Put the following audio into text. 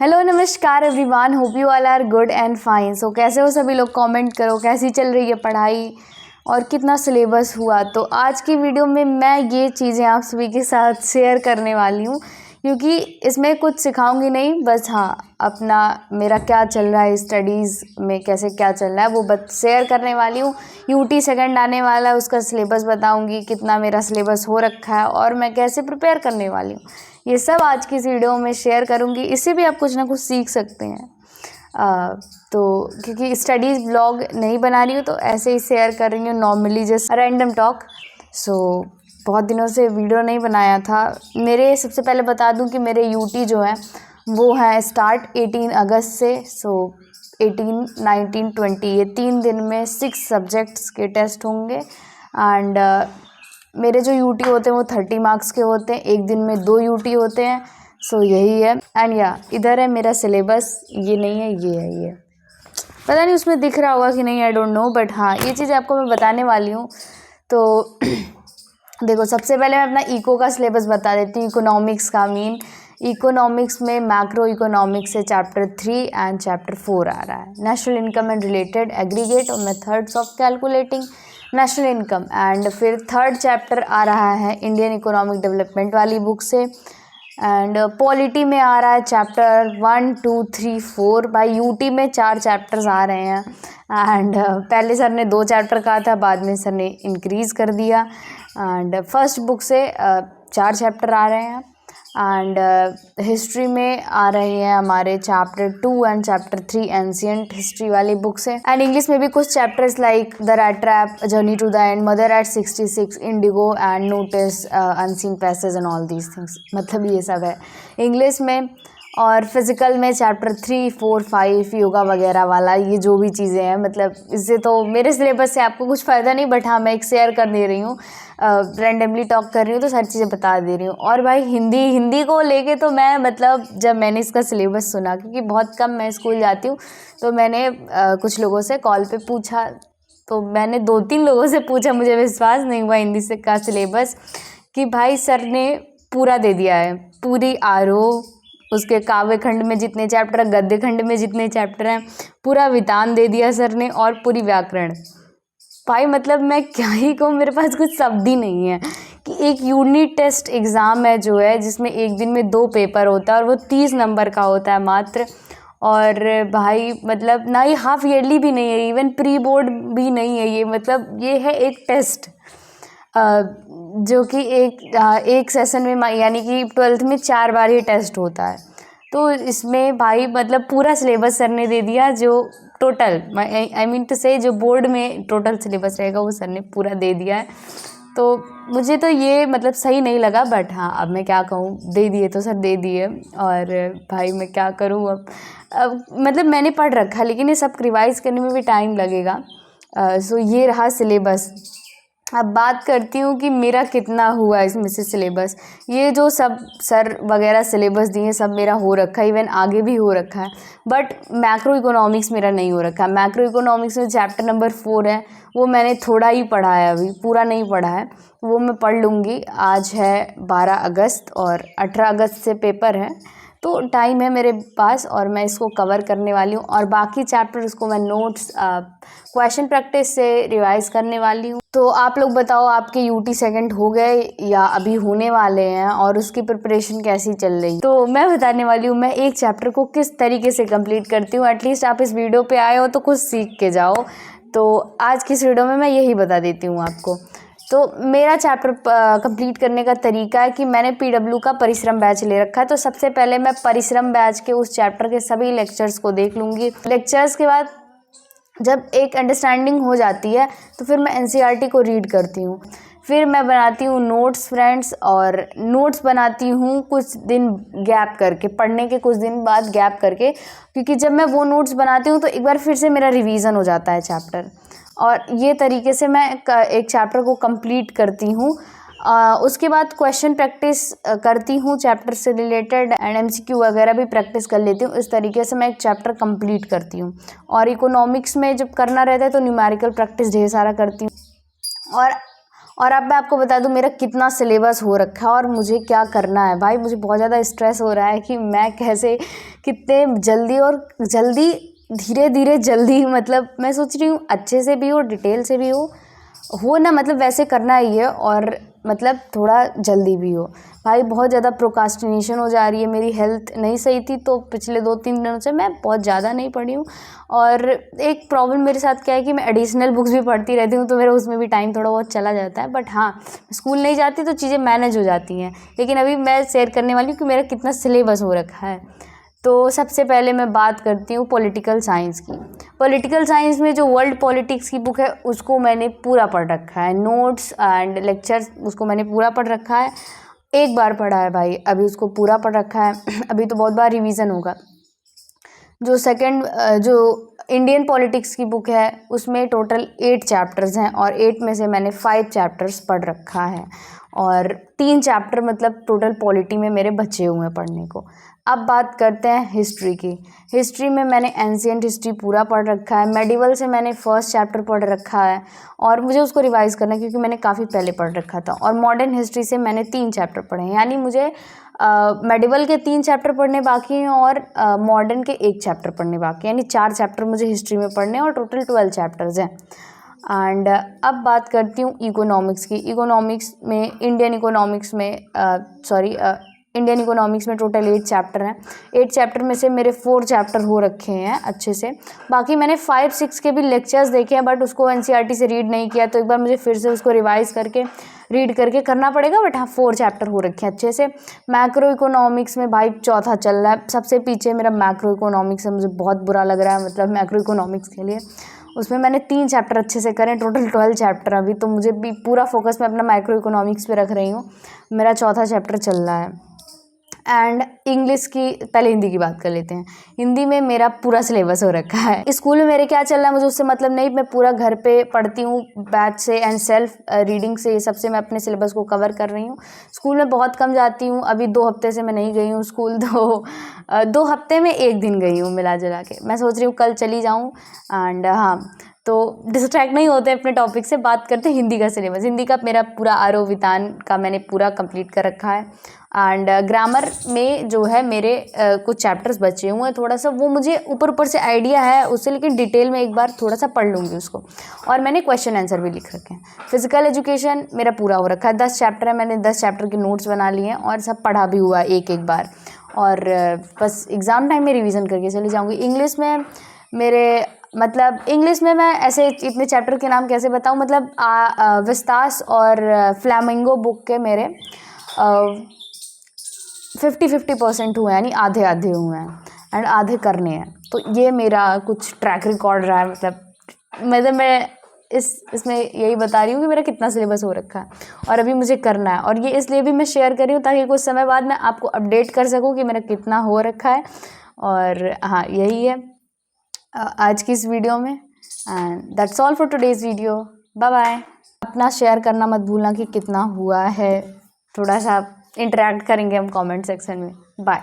Hello नमस्कार everyone, hope you all are good and fine. So कैसे हो सभी लोग, कमेंट करो कैसी चल रही है पढ़ाई और कितना सिलेबस हुआ। तो आज की वीडियो में मैं ये चीज़ें आप सभी के साथ शेयर करने वाली हूँ, क्योंकि इसमें कुछ सिखाऊंगी नहीं, बस हाँ अपना मेरा क्या चल रहा है स्टडीज़ में, कैसे क्या चल रहा है वो बस शेयर करने वाली हूँ। यूटी सेकंड आने वाला है, उसका सिलेबस बताऊँगी, कितना मेरा सिलेबस हो रखा है और मैं कैसे प्रिपेयर करने वाली हूँ। ये सब आज की इस वीडियो में शेयर करूँगी, इससे भी आप कुछ ना कुछ सीख सकते हैं। तो क्योंकि स्टडीज़ ब्लॉग नहीं बना रही हूँ तो ऐसे ही शेयर कर रही हूँ, नॉर्मली जस्ट रैंडम टॉक। सो बहुत दिनों से वीडियो नहीं बनाया था। मेरे सबसे पहले बता दूँ कि मेरे यूटी जो है वो है स्टार्ट 18 अगस्त से। सो 18, 19, 20 ये 3 दिन में 6 सब्जेक्ट्स के टेस्ट होंगे। एंड मेरे जो यूटी होते हैं वो 30 मार्क्स के होते हैं, एक दिन में 2 यूटी होते हैं। सो यही है। एंड इधर है मेरा सिलेबस, ये नहीं है, ये है, ये पता नहीं उसमें दिख रहा होगा कि नहीं, आई डोंट नो, बट हाँ ये चीज़ें आपको मैं बताने वाली हूँ। तो देखो, सबसे पहले मैं अपना इको का सिलेबस बता देती हूँ, इकोनॉमिक्स का। इकोनॉमिक्स में मैक्रो इकोनॉमिक्स से चैप्टर 3 एंड चैप्टर 4 आ रहा है। National income and related aggregate और methods of calculating national income. And फिर थर्ड चैप्टर आ रहा है इंडियन इकोनॉमिक डेवलपमेंट वाली बुक से। एंड पॉलिटी में आ रहा है चैप्टर 1, 2, 3, 4। भाई यूटी में 4 चैप्टर्स आ रहे हैं। एंड पहले सर ने 2 चैप्टर कहा था, बाद में सर ने इंक्रीज़ कर दिया। एंड फर्स्ट बुक से 4 चैप्टर आ रहे हैं। एंड हिस्ट्री में आ रहे हैं हमारे chapter 2 and chapter 3 ancient history वाली बुक से। एंड इंग्लिश में भी कुछ chapters like the rat trap, journey to the end, mother at 66, Indigo and notice, unseen passage and all these things, मतलब ये सब है इंग्लिश में। और फिज़िकल में चैप्टर 3, 4, 5 योगा वगैरह वाला, ये जो भी चीज़ें हैं, मतलब इससे तो मेरे सिलेबस से आपको कुछ फ़ायदा नहीं, बट हाँ मैं एक शेयर कर दे रही हूँ, रैंडमली टॉक कर रही हूँ तो सारी चीज़ें बता दे रही हूँ। और भाई हिंदी को लेके तो मैं, मतलब जब मैंने इसका सिलेबस सुना, क्योंकि बहुत कम मैं स्कूल जाती हूँ, तो मैंने कुछ लोगों से कॉल पे पूछा, तो मैंने 2-3 लोगों से पूछा, मुझे विश्वास नहीं हुआ हिंदी से का सिलेबस, कि भाई सर ने पूरा दे दिया है, पूरी आरोह, उसके काव्य खंड में जितने चैप्टर हैं, गद्य खंड में जितने चैप्टर हैं, पूरा वितान दे दिया सर ने, और पूरी व्याकरण। भाई मतलब मैं क्या ही कहूँ, मेरे पास कुछ शब्द ही नहीं है कि एक यूनिट टेस्ट एग्ज़ाम है जो है, जिसमें एक दिन में 2 पेपर होता है और वो 30 नंबर का होता है मात्र। और भाई मतलब ना ही हाफ ईयरली भी नहीं है, इवन प्री बोर्ड भी नहीं है ये, मतलब ये है एक टेस्ट जो कि एक सेशन में, यानी कि 12th में 4 बार ये टेस्ट होता है। तो इसमें भाई मतलब पूरा सिलेबस सर ने दे दिया, जो टोटल आई मीन टू से जो बोर्ड में टोटल सिलेबस रहेगा वो सर ने पूरा दे दिया है। तो मुझे तो ये मतलब सही नहीं लगा, बट हाँ अब मैं क्या कहूँ, दे दिए तो सर दे दिए। और भाई मैं क्या करूँ अब मतलब मैंने पढ़ रखा, लेकिन ये सब रिवाइज़ करने में भी टाइम लगेगा। सो ये रहा सिलेबस। अब बात करती हूँ कि मेरा कितना हुआ इसमें से सिलेबस। ये जो सब सर वगैरह सिलेबस दिए सब मेरा हो रखा है, इवन आगे भी हो रखा है, बट मैक्रो इकोनॉमिक्स मेरा नहीं हो रखा है। मैक्रो इकोनॉमिक्स में चैप्टर नंबर 4 है, वो मैंने थोड़ा ही पढ़ा है, अभी पूरा नहीं पढ़ा है, वो मैं पढ़ लूँगी। आज है 12 अगस्त और 18 अगस्त से पेपर है, तो टाइम है मेरे पास और मैं इसको कवर करने वाली हूँ। और बाकी चैप्टर उसको मैं नोट्स क्वेश्चन प्रैक्टिस से रिवाइज करने वाली हूँ। तो आप लोग बताओ, आपके यूटी सेकंड हो गए या अभी होने वाले हैं, और उसकी प्रिपरेशन कैसी चल रही है? तो मैं बताने वाली हूँ मैं एक चैप्टर को किस तरीके से कंप्लीट करती हूँ। एटलीस्ट आप इस वीडियो पे आए हो तो कुछ सीख के जाओ। तो आज की इस वीडियो में मैं यही बता देती हूँ आपको। तो मेरा चैप्टर कंप्लीट करने का तरीका है कि मैंने पीडब्ल्यू का परिश्रम बैच ले रखा है। तो सबसे पहले मैं परिश्रम बैच के उस चैप्टर के सभी लेक्चर्स को देख लूँगी। लेक्चर्स के बाद जब एक अंडरस्टैंडिंग हो जाती है तो फिर मैं एनसीईआरटी को रीड करती हूँ। फिर मैं बनाती हूँ नोट्स फ्रेंड्स, और नोट्स बनाती हूँ कुछ दिन गैप करके, पढ़ने के कुछ दिन बाद गैप करके, क्योंकि जब मैं वो नोट्स बनाती हूँ तो एक बार फिर से मेरा रिवीजन हो जाता है चैप्टर। और ये तरीके से मैं एक चैप्टर को कंप्लीट करती हूँ। उसके बाद क्वेश्चन प्रैक्टिस करती हूँ चैप्टर से रिलेटेड, एंड एमसीक्यू वगैरह भी प्रैक्टिस कर लेती हूँ। इस तरीके से मैं एक चैप्टर कंप्लीट करती हूँ। और इकोनॉमिक्स में जब करना रहता है तो न्यूमेरिकल प्रैक्टिस ढेर सारा करती हूँ। और अब मैं आपको बता दूं मेरा कितना सिलेबस हो रखा है और मुझे क्या करना है। भाई मुझे बहुत ज़्यादा स्ट्रेस हो रहा है कि मैं कैसे कितने जल्दी और जल्दी धीरे धीरे जल्दी, मतलब मैं सोच रही हूँ अच्छे से भी हो, डिटेल से भी हो ना, मतलब वैसे करना ही है और मतलब थोड़ा जल्दी भी हो। भाई बहुत ज़्यादा प्रोकास्टिनेशन हो जा रही है, मेरी हेल्थ नहीं सही थी तो पिछले 2-3 दिनों से मैं बहुत ज़्यादा नहीं पढ़ी हूँ। और एक प्रॉब्लम मेरे साथ क्या है कि मैं एडिशनल बुक्स भी पढ़ती रहती हूँ तो मेरा उसमें भी टाइम थोड़ा बहुत चला जाता है। बट हाँ, स्कूल नहीं जाती तो चीज़ें मैनेज हो जाती हैं। लेकिन अभी मैं शेयर करने वाली हूँ कि मेरा कितना सिलेबस हो रखा है। तो सबसे पहले मैं बात करती हूँ पॉलिटिकल साइंस की। पॉलिटिकल साइंस में जो वर्ल्ड पॉलिटिक्स की बुक है उसको मैंने पूरा पढ़ रखा है, नोट्स एंड लेक्चर्स उसको मैंने पूरा पढ़ रखा है। एक बार पढ़ा है भाई, अभी उसको पूरा पढ़ रखा है। अभी तो बहुत बार रिवीजन होगा। जो जो इंडियन पॉलिटिक्स की बुक है उसमें टोटल 8 चैप्टर्स हैं और 8 में से मैंने 5 चैप्टर्स पढ़ रखा है और 3 चैप्टर मतलब टोटल पॉलिटी में मेरे बचे हुए हैं पढ़ने को। अब बात करते हैं हिस्ट्री की। हिस्ट्री में मैंने एंशिएंट हिस्ट्री पूरा पढ़ रखा है। मेडिवल से मैंने फर्स्ट चैप्टर पढ़ रखा है और मुझे उसको रिवाइज़ करना है क्योंकि मैंने काफ़ी पहले पढ़ रखा था। और मॉडर्न हिस्ट्री से मैंने 3 चैप्टर पढ़े हैं, यानी मुझे मेडिवल के 3 चैप्टर पढ़ने बाकी हैं और मॉडर्न के 1 चैप्टर पढ़ने बाकी हैं, यानी 4 चैप्टर मुझे हिस्ट्री में पढ़ने हैं और टोटल 12 चैप्टर्स हैं। एंड अब बात करती हूँ इकोनॉमिक्स की। इकोनॉमिक्स में इंडियन इकोनॉमिक्स में टोटल 8 चैप्टर हैं। 8 चैप्टर में से मेरे 4 चैप्टर हो रखे हैं अच्छे से। बाकी मैंने 5-6 के भी लेक्चर्स देखे हैं बट उसको एनसीईआरटी से रीड नहीं किया, तो एक बार मुझे फिर से उसको रिवाइज़ करके रीड करके करना पड़ेगा। बट हाँ, 4 चैप्टर हो रखे हैं अच्छे से। मैक्रो इकोनॉमिक्स में भाई चौथा चल रहा है, सबसे पीछे मेरा मैक्रो इकोनॉमिक्स है। मुझे बहुत बुरा लग रहा है मतलब मैक्रो इकोनॉमिक्स के लिए। उसमें मैंने 3 चैप्टर अच्छे से करें, टोटल 12 चैप्टर। अभी तो मुझे भी पूरा फोकस मैं अपना माइक्रो इकोनॉमिक्स पे रख रही हूँ। मेरा चौथा चैप्टर चल रहा है। एंड इंग्लिश की, पहले हिंदी की बात कर लेते हैं। हिंदी में मेरा पूरा सिलेबस हो रखा है। स्कूल में मेरे क्या चल रहा है मुझे उससे मतलब नहीं, मैं पूरा घर पे पढ़ती हूँ बैच से एंड सेल्फ रीडिंग से, सबसे मैं अपने सिलेबस को कवर कर रही हूँ। स्कूल में बहुत कम जाती हूँ, अभी 2 हफ्ते से मैं नहीं गई हूँ स्कूल। 2 हफ्ते में 1 दिन गई हूँ मिला जुला के। मैं सोच रही हूँ कल चली जाऊँ। एंड हाँ, तो डिस्ट्रैक्ट नहीं होते अपने टॉपिक से। बात करते हैं हिंदी का सिलेबस। हिंदी का मेरा पूरा आरो वितान का मैंने पूरा कंप्लीट कर रखा है। एंड ग्रामर में जो है मेरे कुछ चैप्टर्स बचे हुए हैं, थोड़ा सा वो मुझे ऊपर से आइडिया है उससे, लेकिन डिटेल में एक बार थोड़ा सा पढ़ लूँगी उसको। और मैंने क्वेश्चन आंसर भी लिख रखे हैं। फिजिकल एजुकेशन मेरा पूरा हो रखा है, 10 चैप्टर है। मैंने 10 चैप्टर के नोट्स बना लिए हैं और सब पढ़ा भी हुआ एक बार। और बस एग्ज़ाम टाइम में रिवीजन करके चली जाऊँगी। इंग्लिश में मेरे मतलब इंग्लिश में मैं ऐसे इतने चैप्टर के नाम कैसे बताऊँ, मतलब विस्तास और फ्लैमिंगो बुक के मेरे 50-50% हुए हैं, यानी आधे आधे हुए हैं एंड आधे करने हैं। तो ये मेरा कुछ ट्रैक रिकॉर्ड रहा है। मतलब मैं इसमें यही बता रही हूँ कि मेरा कितना सिलेबस हो रखा है और अभी मुझे करना है। और ये इसलिए भी मैं शेयर कर रही हूँ ताकि कुछ समय बाद मैं आपको अपडेट कर सकूँ कि मेरा कितना हो रखा है। और हाँ, यही है आज की इस वीडियो में। And that's all for today's video. Bye bye. अपना शेयर करना मत भूलना कि कितना हुआ है, थोड़ा सा इंटरेक्ट करेंगे हम कमेंट सेक्शन में। बाय।